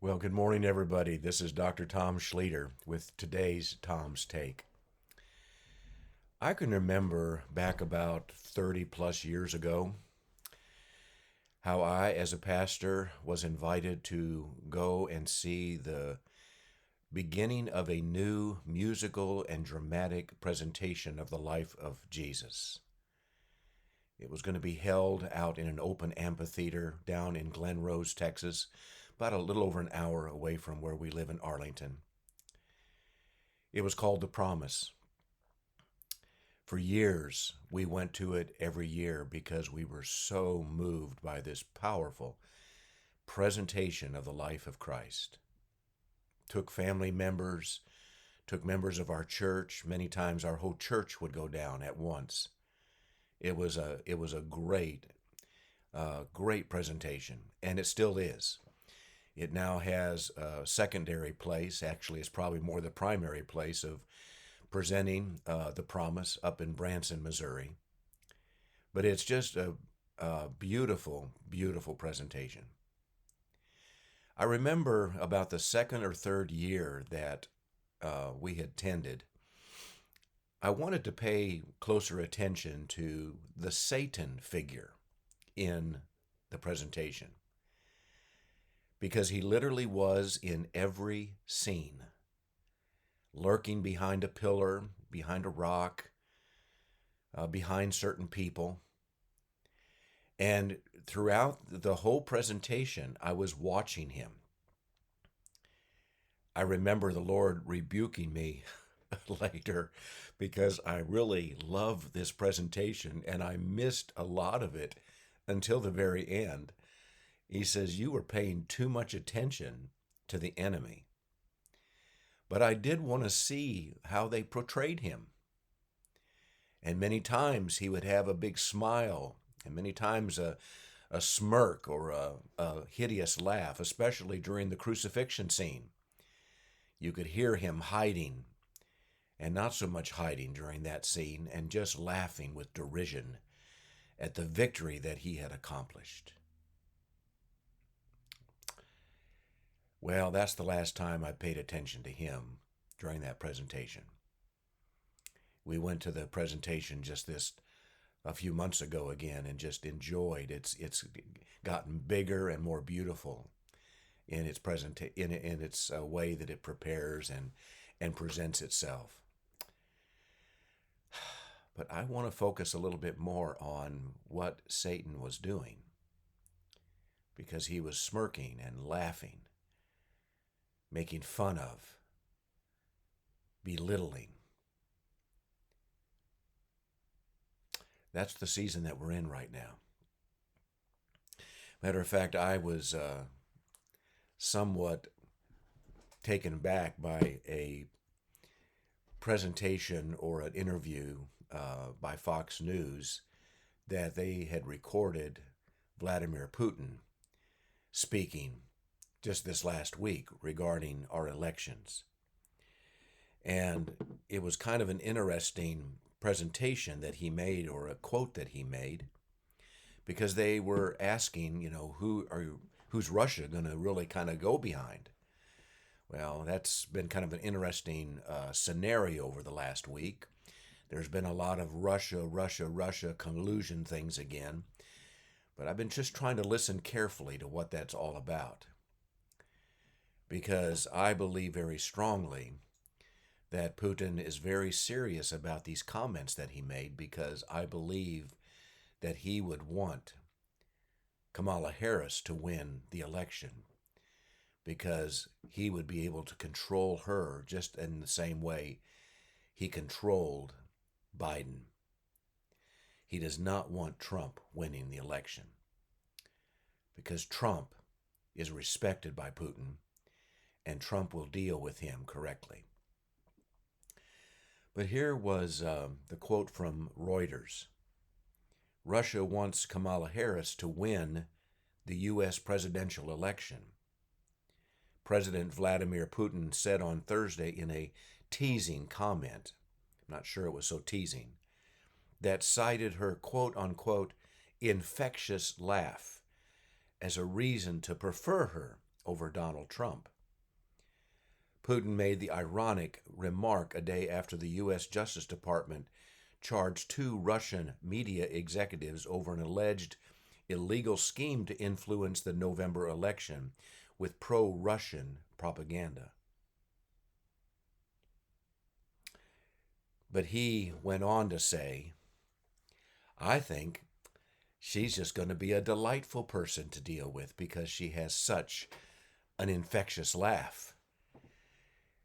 Well, good morning, everybody. This is Dr. Tom Schleter with today's Tom's Take. I can remember back about 30 plus years ago how I, as a pastor, was invited to go and see the beginning of a new musical and dramatic presentation of the life of Jesus. It was going to be held out in an open amphitheater down in Glen Rose, Texas, about a little over an hour away from where we live in Arlington. It was called The Promise. For years, we went to it every year because we were so moved by this powerful presentation of the life of Christ. Took family members, took members of our church. Many times our whole church would go down at once. It was a great presentation, and it still is. It now has a secondary place. Actually, it's probably more the primary place of presenting the promise up in Branson, Missouri. But it's just a beautiful, beautiful presentation. I remember about the second or third year that we had tended, I wanted to pay closer attention to the Satan figure in the presentation because he literally was in every scene, lurking behind a pillar, behind a rock, behind certain people. And throughout the whole presentation, I was watching him. I remember the Lord rebuking me later because I really loved this presentation and I missed a lot of it until the very end. He says, "You were paying too much attention to the enemy." But I did want to see how they portrayed him. And many times he would have a big smile, and many times a smirk or a hideous laugh, especially during the crucifixion scene. You could hear him hiding, and not so much hiding during that scene, and just laughing with derision at the victory that he had accomplished. Well, that's the last time I paid attention to him during that presentation. We went to the presentation just this a few months ago again and just enjoyed it's gotten bigger and more beautiful in its in its way that it prepares and presents itself. But I want to focus a little bit more on what Satan was doing because he was smirking and laughing, making fun of, belittling. That's the season that we're in right now. Matter of fact, I was somewhat taken back by a presentation or an interview by Fox News that they had recorded Vladimir Putin speaking just this last week regarding our elections. And it was kind of an interesting presentation that he made, or a quote that he made, because they were asking, who's Russia going to really kind of go behind? Well, that's been kind of an interesting scenario over the last week. There's been a lot of Russia collusion things again, but I've been just trying to listen carefully to what that's all about, because I believe very strongly that Putin is very serious about these comments that he made, because I believe that he would want Kamala Harris to win the election, because he would be able to control her just in the same way he controlled Biden. He does not want Trump winning the election because Trump is respected by Putin and Trump will deal with him correctly. But here was the quote from Reuters. Russia wants Kamala Harris to win the U.S. presidential election. President Vladimir Putin said on Thursday in a teasing comment, I'm not sure it was so teasing, that cited her quote-unquote infectious laugh as a reason to prefer her over Donald Trump. Putin made the ironic remark a day after the U.S. Justice Department charged two Russian media executives over an alleged illegal scheme to influence the November election with pro-Russian propaganda. But he went on to say, I think she's just going to be a delightful person to deal with because she has such an infectious laugh.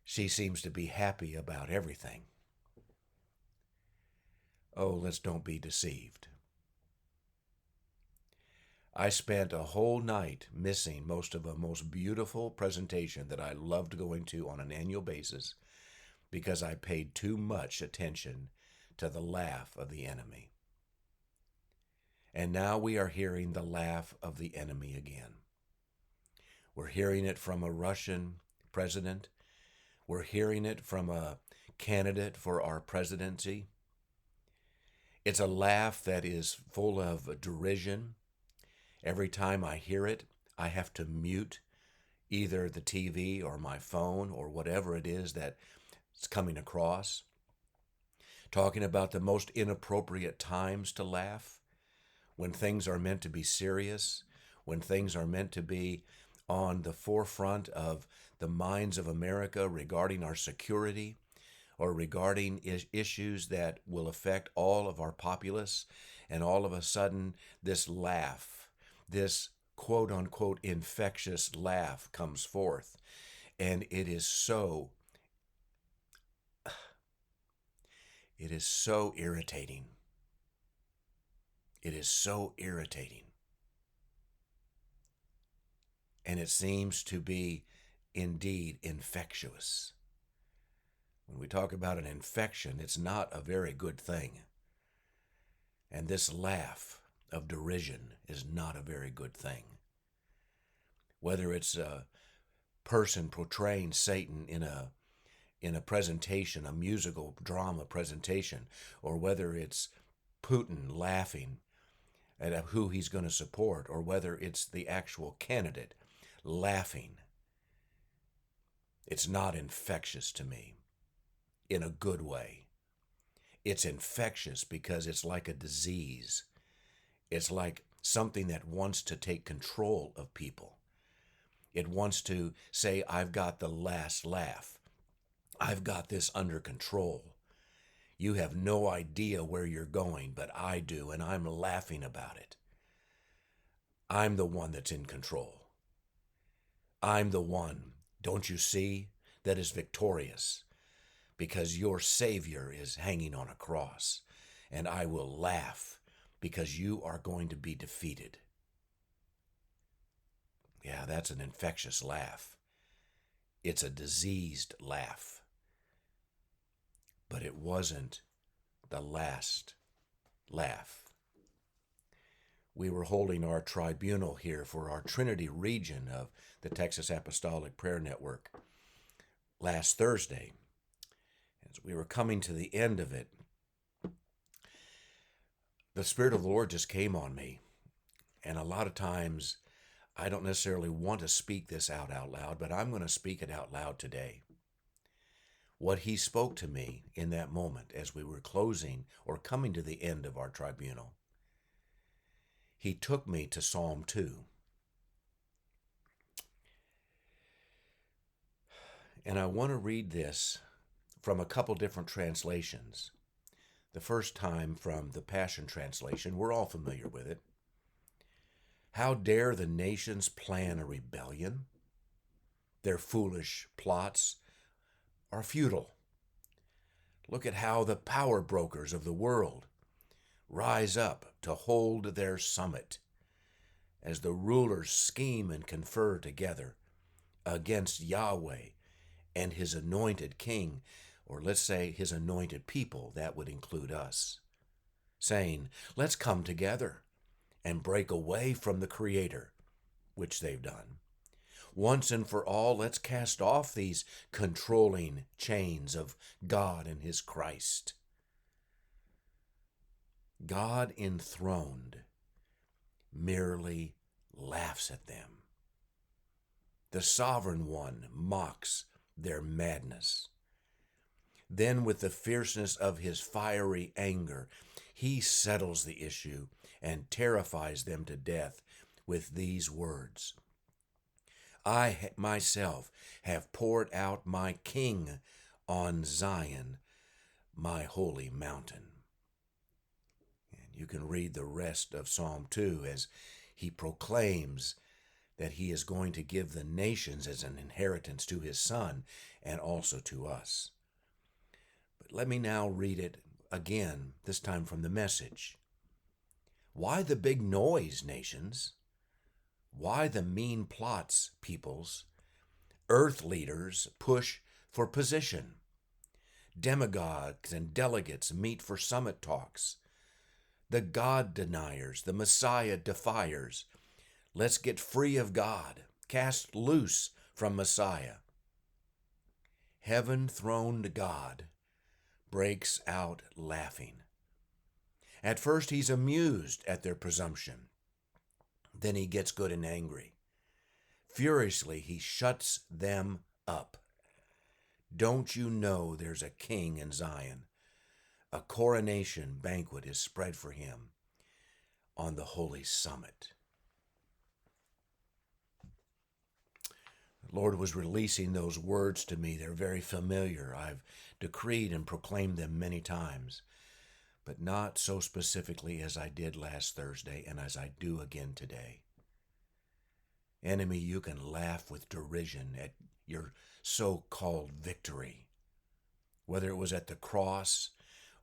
She seems to be happy about everything. Oh, let's don't be deceived. I spent a whole night missing most of a most beautiful presentation that I loved going to on an annual basis because I paid too much attention to the laugh of the enemy. And now we are hearing the laugh of the enemy again. We're hearing it from a Russian president. We're hearing it from a candidate for our presidency. It's a laugh that is full of derision. Every time I hear it, I have to mute either the TV or my phone or whatever it is that's coming across. Talking about the most inappropriate times to laugh, when things are meant to be serious, when things are meant to be on the forefront of the minds of America regarding our security or regarding issues that will affect all of our populace, and all of a sudden this laugh, this quote-unquote infectious laugh comes forth, and it is so irritating. It is so irritating. And it seems to be indeed infectious. When we talk about an infection, it's not a very good thing. And this laugh of derision is not a very good thing. Whether it's a person portraying Satan in a presentation, a musical drama presentation, or whether it's Putin laughing at who he's going to support, or whether it's the actual candidate laughing, it's not infectious to me in a good way. It's infectious because it's like a disease. It's like something that wants to take control of people. It wants to say, I've got the last laugh. I've got this under control. You have no idea where you're going, but I do, and I'm laughing about it. I'm the one that's in control. I'm the one, don't you see, that is victorious, because your Savior is hanging on a cross, and I will laugh because you are going to be defeated. Yeah, that's an infectious laugh. It's a diseased laugh. But it wasn't the last laugh. We were holding our tribunal here for our Trinity region of the Texas Apostolic Prayer Network last Thursday. As we were coming to the end of it, the Spirit of the Lord just came on me. And a lot of times, I don't necessarily want to speak this out loud, but I'm going to speak it out loud today. What he spoke to me in that moment as we were closing or coming to the end of our tribunal, he took me to Psalm 2. And I want to read this from a couple different translations. The first time from the Passion Translation. We're all familiar with it. How dare the nations plan a rebellion? Their foolish plots are futile. Look at how the power brokers of the world rise up to hold their summit as the rulers scheme and confer together against Yahweh and his anointed king, or let's say his anointed people, that would include us, saying, let's come together and break away from the Creator, which they've done. Once and for all, let's cast off these controlling chains of God and his Christ. God enthroned merely laughs at them. The Sovereign One mocks their madness. Then, with the fierceness of his fiery anger, he settles the issue and terrifies them to death with these words: I myself have poured out my king on Zion, my holy mountain. And you can read the rest of Psalm 2 as he proclaims that he is going to give the nations as an inheritance to his son and also to us. But let me now read it again, this time from the Message. Why the big noise, nations? Why the mean plots, peoples? Earth leaders push for position. Demagogues and delegates meet for summit talks. The God deniers, the Messiah defiers. Let's get free of God, cast loose from Messiah. Heaven-throned God breaks out laughing. At first he's amused at their presumption. Then he gets good and angry. Furiously he shuts them up. Don't you know there's a king in Zion? A coronation banquet is spread for him on the holy summit. The Lord was releasing those words to me. They're very familiar. I've decreed and proclaimed them many times, but not so specifically as I did last Thursday and as I do again today. Enemy, you can laugh with derision at your so-called victory, whether it was at the cross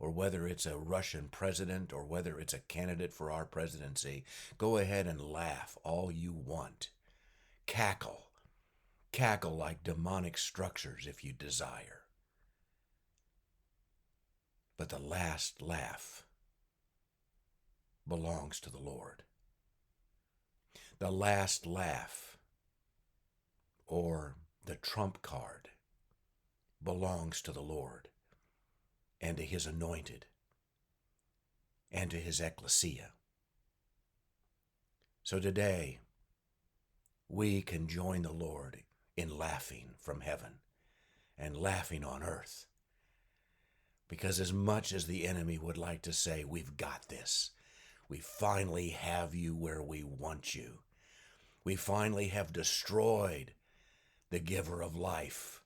or whether it's a Russian president or whether it's a candidate for our presidency. Go ahead and laugh all you want. Cackle like demonic structures if you desire. But the last laugh belongs to the Lord. The last laugh, or the trump card, belongs to the Lord and to his anointed and to his ecclesia. So today, we can join the Lord in laughing from heaven and laughing on earth. Because as much as the enemy would like to say, we've got this, we finally have you where we want you. We finally have destroyed the giver of life.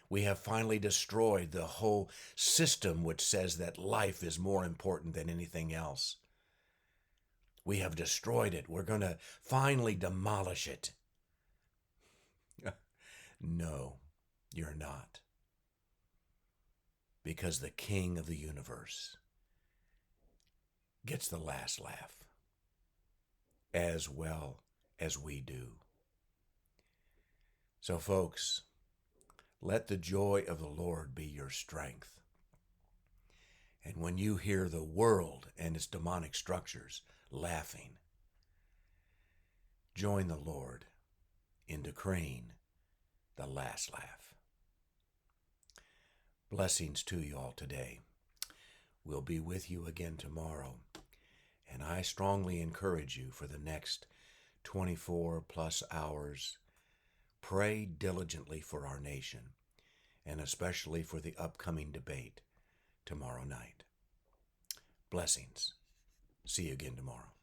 We have finally destroyed the whole system which says that life is more important than anything else. We have destroyed it. We're going to finally demolish it. No, you're not. Because the King of the universe gets the last laugh, as well as we do. So folks, let the joy of the Lord be your strength. And when you hear the world and its demonic structures laughing, join the Lord in decreeing the last laugh. Blessings to you all today. We'll be with you again tomorrow. And I strongly encourage you for the next 24 plus hours, pray diligently for our nation, and especially for the upcoming debate tomorrow night. Blessings. See you again tomorrow.